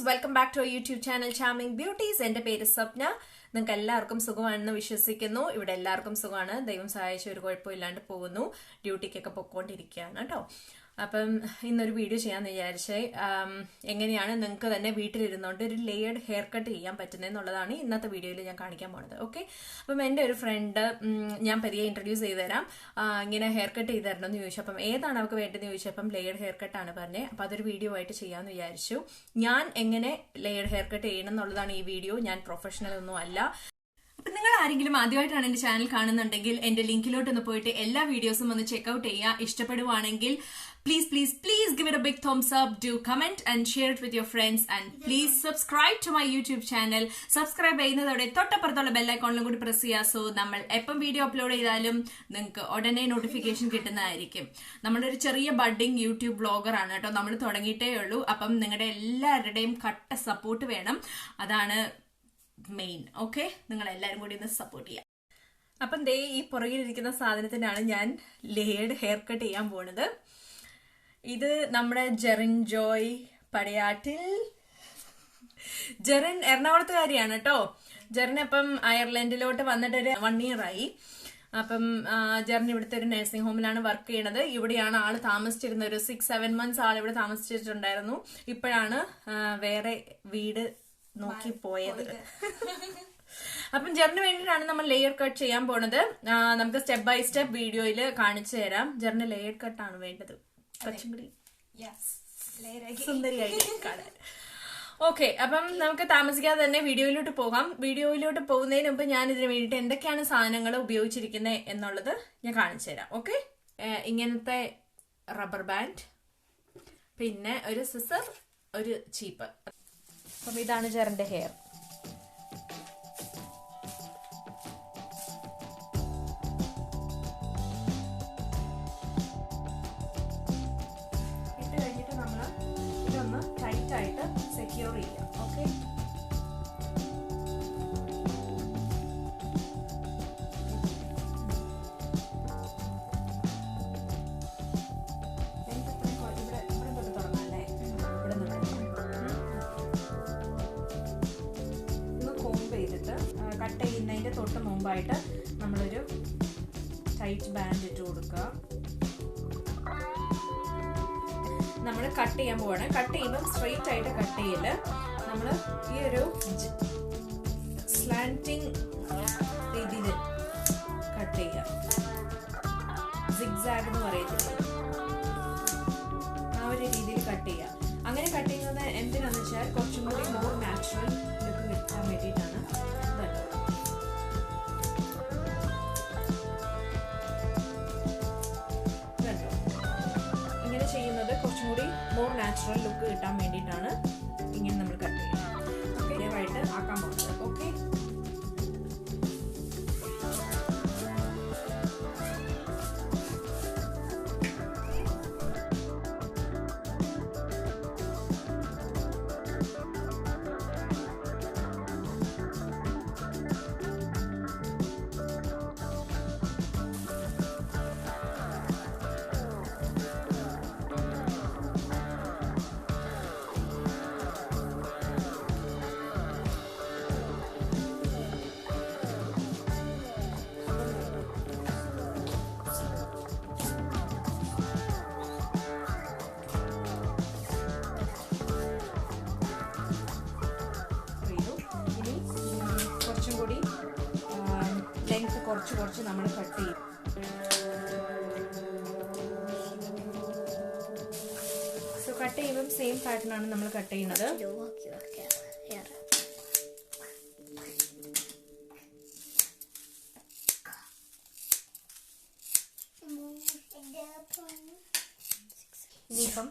welcome back to our YouTube channel Charming Beauties. എൻ്റെ പേര് സ്വപ്ന. നിങ്ങൾക്ക് എല്ലാവർക്കും സുഖമാണെന്ന് വിശ്വസിക്കുന്നു. ഇവിടെ എല്ലാവർക്കും സുഖമാണ്. ദൈവം സഹായിച്ച ഒരു കുഴപ്പമില്ലാണ്ട് പോകുന്നു. ഡ്യൂട്ടിക്കൊക്കെ പൊക്കോണ്ടിരിക്കുകയാണ് കേട്ടോ. അപ്പം ഇന്നൊരു വീഡിയോ ചെയ്യാമെന്ന് വിചാരിച്ചേ എങ്ങനെയാണ് നിങ്ങൾക്ക് തന്നെ വീട്ടിലിരുന്നുകൊണ്ട് ഒരു ലെയർഡ് ഹെയർ കട്ട് ചെയ്യാൻ പറ്റുന്നതെന്നുള്ളതാണ് ഇന്നത്തെ വീഡിയോയിൽ ഞാൻ കാണിക്കാൻ പോണത്. ഓക്കെ, അപ്പം എൻ്റെ ഒരു ഫ്രണ്ട് ഞാൻ പതിയെ ഇൻട്രൊഡ്യൂസ് ചെയ്ത് തരാം. ഇങ്ങനെ ഹെയർ കട്ട് ചെയ്ത് തരണമെന്ന് ചോദിച്ചു. അപ്പം ഏതാണ് അവർക്ക് വേണ്ടതെന്ന് ചോദിച്ചപ്പം ലെയർഡ് ഹെയർ കട്ടാണ് പറഞ്ഞത്. അപ്പം അതൊരു വീഡിയോ ആയിട്ട് ചെയ്യാമെന്ന് വിചാരിച്ചു. ഞാൻ എങ്ങനെ ലെയർഡ് ഹെയർ കട്ട് ചെയ്യണം എന്നുള്ളതാണ് ഈ വീഡിയോ. ഞാൻ പ്രൊഫഷണൽ ഒന്നും അല്ല. അപ്പൊ നിങ്ങൾ ആരെങ്കിലും ആദ്യമായിട്ടാണ് എന്റെ ചാനൽ കാണുന്നുണ്ടെങ്കിൽ എന്റെ ലിങ്കിലോട്ട് ഒന്ന് പോയിട്ട് എല്ലാ വീഡിയോസും ഒന്ന് ചെക്ക്ഔട്ട് ചെയ്യുക. ഇഷ്ടപ്പെടുവാണെങ്കിൽ please give it a big thumbs up, do comment and share it with your friends, and please subscribe to my YouTube channel. Subscribe ചെയ്യുന്നതോടെ തൊട്ടപ്പുറത്തുള്ള ബെൽ ഐക്കോണിലും കൂടി പ്രസ് ചെയ്യുക. സോ നമ്മൾ എപ്പം വീഡിയോ അപ്ലോഡ് ചെയ്താലും നിങ്ങൾക്ക് ഉടനെ നോട്ടിഫിക്കേഷൻ കിട്ടുന്നതായിരിക്കും. നമ്മളൊരു ചെറിയ ബഡ്ഡിങ് യൂട്യൂബ് ബ്ലോഗർ ആണ് കേട്ടോ. നമ്മൾ തുടങ്ങിയിട്ടേ ഉള്ളൂ. അപ്പം നിങ്ങളുടെ എല്ലാവരുടെയും കട്ട സപ്പോർട്ട് വേണം. അതാണ് മെയിൻ. ഓക്കെ, നിങ്ങൾ എല്ലാവരും കൂടി ഒന്ന് സപ്പോർട്ട് ചെയ്യാം. അപ്പം ദേ ഈ പുറകിലിരിക്കുന്ന സാധനത്തിനാണ് ഞാൻ ലെയർഡ് ഹെയർ കട്ട് ചെയ്യാൻ പോണത്. ഇത് നമ്മുടെ ജെറിൻ ജോയ് പടയാട്ടിൽ. ജെറിൻ എറണാകുളത്തുകാരിയാണ് കേട്ടോ. ജെറിൻ അപ്പം അയർലൻഡിലോട്ട് വന്നിട്ട് ഒരു 1 year ആയി. അപ്പം ജെറിൻ ഇവിടുത്തെ ഒരു നഴ്സിംഗ് ഹോമിലാണ് വർക്ക് ചെയ്യണത്. ഇവിടെയാണ് ആള് താമസിച്ചിരുന്നത്. ഒരു 6-7 months ആൾ ഇവിടെ താമസിച്ചിട്ടുണ്ടായിരുന്നു. ഇപ്പോഴാണ് വേറെ വീട് നോക്കി പോയത്. അപ്പം ജെറിന് വേണ്ടിയിട്ടാണ് നമ്മൾ ലെയർ കട്ട് ചെയ്യാൻ പോണത്. നമുക്ക് സ്റ്റെപ്പ് ബൈ സ്റ്റെപ്പ് വീഡിയോയിൽ കാണിച്ചു തരാം. ജെറിന് ലെയർ കട്ടാണ് വേണ്ടത്. സുന്ദരിയായിട്ട് കാണാൻ. ഓക്കെ, അപ്പം നമുക്ക് താമസിക്കാതെ തന്നെ വീഡിയോയിലോട്ട് പോകാം. വീഡിയോയിലോട്ട് പോകുന്നതിന് മുമ്പ് ഞാൻ ഇതിന് വേണ്ടിയിട്ട് എന്തൊക്കെയാണ് സാധനങ്ങൾ ഉപയോഗിച്ചിരിക്കുന്നത് എന്നുള്ളത് ഞാൻ കാണിച്ചു തരാം. ഓക്കെ, ഇങ്ങനത്തെ റബ്ബർ ബാൻഡ്, പിന്നെ ഒരു സിസർ, ഒരു ചീപ്പ്. അപ്പം ഇതാണ് ജെറിന്റെ ഹെയർ. ആയിട്ട് സെക്യൂർ ചെയ്യാം. ഓക്കെ, കോംബ് ചെയ്തിട്ട് കട്ട് ചെയ്യുന്നതിന്റെ തൊട്ട് മുമ്പായിട്ട് നമ്മളൊരു ടൈറ്റ് ബാൻഡ് ഇട്ട് കൊടുക്കുക. നമ്മൾ കട്ട് ചെയ്യാൻ പോവാണ്. കട്ട് ചെയ്യുമ്പോൾ സ്ട്രെയിറ്റ് ആയിട്ട് കട്ട് ചെയ്യല്. നമ്മൾ ഈ ഒരു സ്ലാന്റിങ് രീതിയിൽ കട്ട് ചെയ്യുക. സിഗ്സാഗ് എന്ന് പറയത്തില്ല, ആ ഒരു രീതിയിൽ കട്ട് ചെയ്യുക. അങ്ങനെ കട്ട് ചെയ്യുന്നത് എന്തിനാന്ന് വെച്ചാൽ കുറച്ചും കൂടി മോർ നാച്ചുറൽ ലുക്ക് കിട്ടാൻ വേണ്ടിയിട്ടാണ്. ചെയ്യുന്നത് കുറച്ചും കൂടി മോർ നാച്ചുറൽ ലുക്ക് കിട്ടാൻ വേണ്ടിയിട്ടാണ് ഇങ്ങനെ നമ്മൾ കട്ട് ചെയ്യുന്നത്. ക്ലിയറായിട്ട് ആക്കാൻ പോകുന്നത്. ഓക്കെ, ലെങ്ത് കുറച്ച് നമ്മൾ കട്ട് ചെയ്യും. സോ കട്ട് ചെയ്യുമ്പം സെയിം പാറ്റേൺ ആണ് നമ്മൾ കട്ട് ചെയ്യുന്നത്. ഇനിയിപ്പം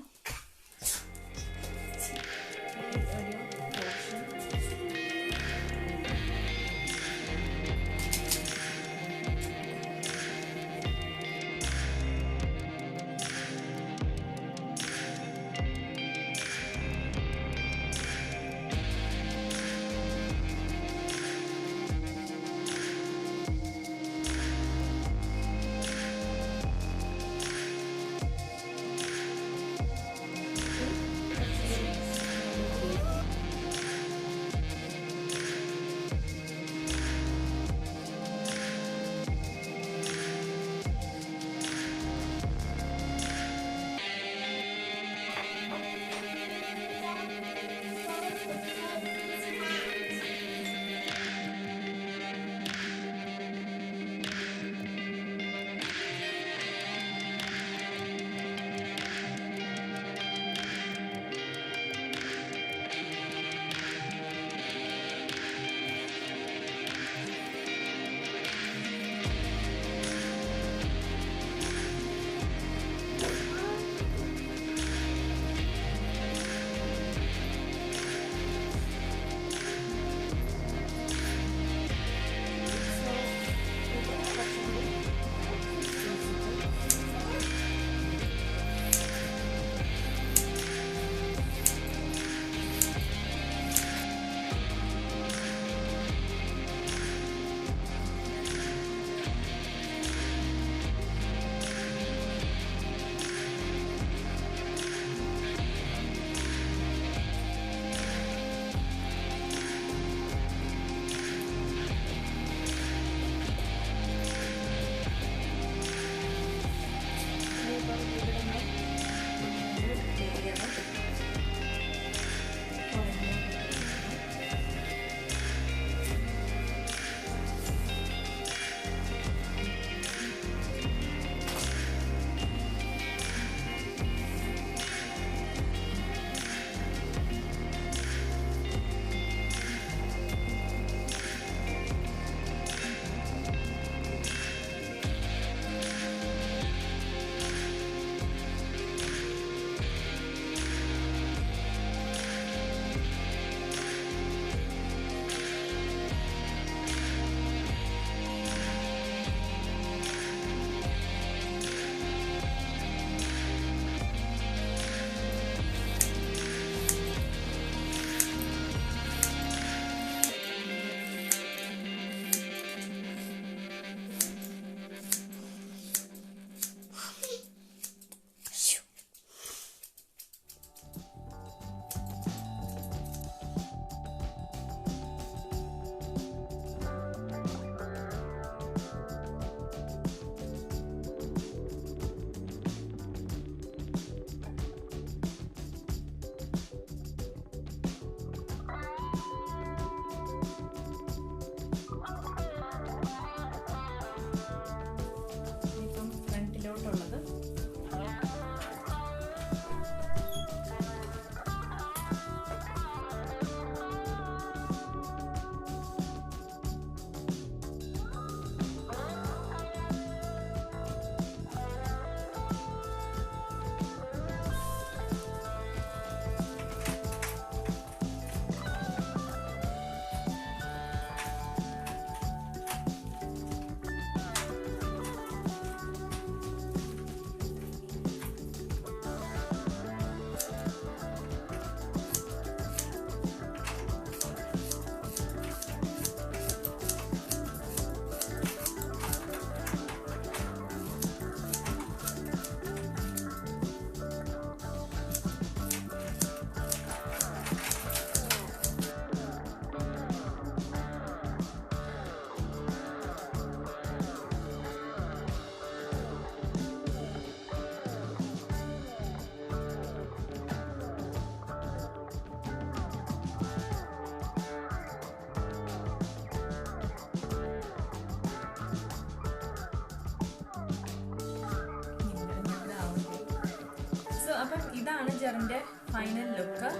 അപ്പം ഇതാണ് ജെറിന്റെ ഫൈനൽ ലുക്ക്.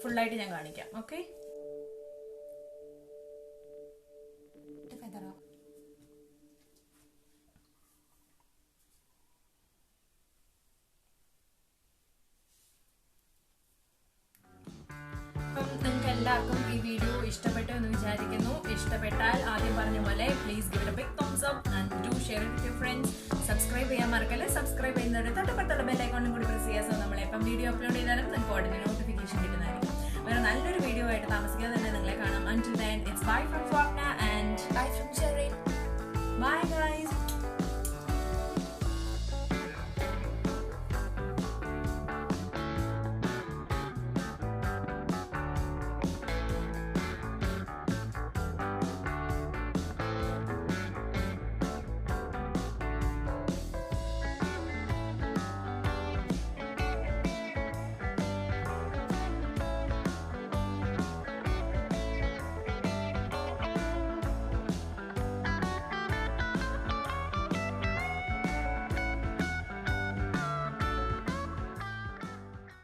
ഫുള്ളായിട്ട് ഞാൻ കാണിക്കാം. ഓക്കെ, അപ്പം നിങ്ങൾക്ക് എല്ലാവർക്കും ഈ വീഡിയോ ഇഷ്ടപ്പെട്ടു എന്ന് വിചാരിക്കുന്നു. ഇഷ്ടപ്പെട്ടാൽ ആദ്യം പറഞ്ഞ പോലെ please give it a big thumbs up and do share it with your friends. Subscribe ചെയ്യാൻ മറക്കല്ലേ. സബ്സ്ക്രൈബ് ചെയ്യുന്നവരുടെ തൊട്ടപ്പുറത്തുള്ള ബെൽ ഐക്കോണും കൂടി പ്രസ് ചെയ്യാൻ നമ്മളെപ്പം വീഡിയോ അപ്ലോഡ് ചെയ്താലും നിങ്ങൾക്ക് ഉടനെ നോട്ടിഫിക്കേഷൻ കിട്ടുന്നതായിരിക്കും. വേറെ നല്ലൊരു വീഡിയോ ആയിട്ട് താമസിക്കാതെ തന്നെ നിങ്ങളെ കാണാം. Until then, it's bye from Swapna and bye from Jerry. Bye guys.